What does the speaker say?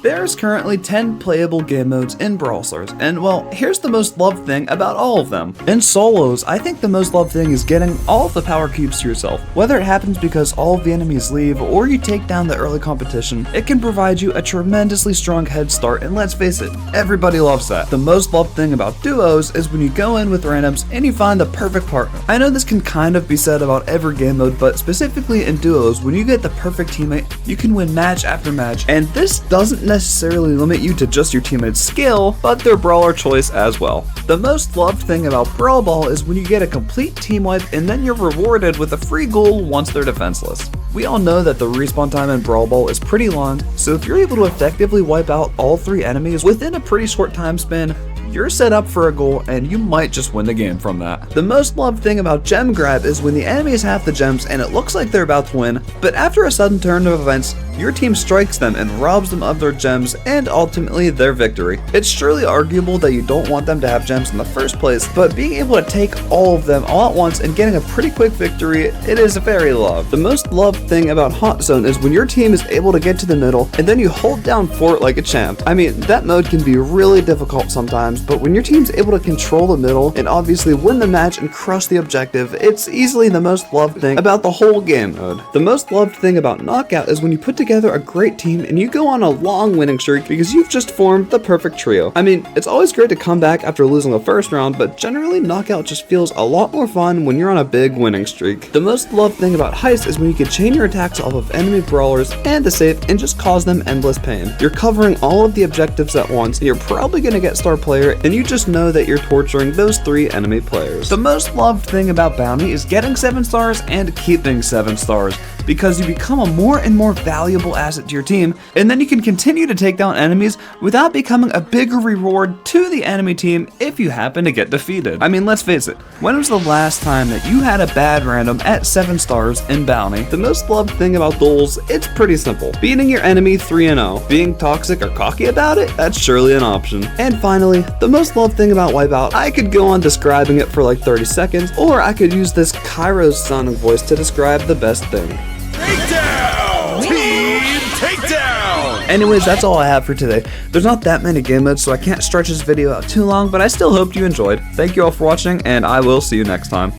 There's currently 10 playable game modes in Brawl Stars, and well, here's the most loved thing about all of them. In solos, I think the most loved thing is getting all of the power cubes to yourself. Whether it happens because all of the enemies leave or you take down the early competition, it can provide you a tremendously strong head start, and let's face it, everybody loves that. The most loved thing about duos is when you go in with randoms and you find the perfect partner. I know this can kind of be said about every game mode, but specifically in duos, when you get the perfect teammate, you can win match after match, and this doesn't necessarily limit you to just your teammate's skill, but their brawler choice as well. The most loved thing about Brawl Ball is when you get a complete team wipe and then you're rewarded with a free goal once they're defenseless. We all know that the respawn time in Brawl Ball is pretty long, so if you're able to effectively wipe out all 3 enemies within a pretty short time span, you're set up for a goal and you might just win the game from that. The most loved thing about Gem Grab is when the enemies have the gems and it looks like they're about to win, but after a sudden turn of events, your team strikes them and robs them of their gems and ultimately their victory. It's surely arguable that you don't want them to have gems in the first place, but being able to take all of them all at once and getting a pretty quick victory, it is very loved. The most loved thing about Hot Zone is when your team is able to get to the middle and then you hold down Fort like a champ. I mean, that mode can be really difficult sometimes, but when your team's able to control the middle and obviously win the match and crush the objective, it's easily the most loved thing about the whole game mode. The most loved thing about Knockout is when you put together a great team and you go on a long winning streak because you've just formed the perfect trio. I mean, it's always great to come back after losing the first round, but generally Knockout just feels a lot more fun when you're on a big winning streak. The most loved thing about Heist is when you can chain your attacks off of enemy brawlers and the safe and just cause them endless pain. You're covering all of the objectives at once and you're probably gonna get star player and you just know that you're torturing those 3 enemy players. The most loved thing about Bounty is getting 7 stars and keeping 7 stars, because you become a more and more valuable asset to your team, and then you can continue to take down enemies without becoming a bigger reward to the enemy team if you happen to get defeated. I mean, let's face it, when was the last time that you had a bad random at 7 stars in Bounty? The most loved thing about duels, it's pretty simple. Beating your enemy 3-0. Being toxic or cocky about it? That's surely an option. And finally, the most loved thing about Wipeout, I could go on describing it for like 30 seconds, or I could use this Kairos sounding voice to describe the best thing. Takedown! Team Takedown! Anyways, that's all I have for today. There's not that many game modes, so I can't stretch this video out too long, but I still hope you enjoyed. Thank you all for watching, and I will see you next time.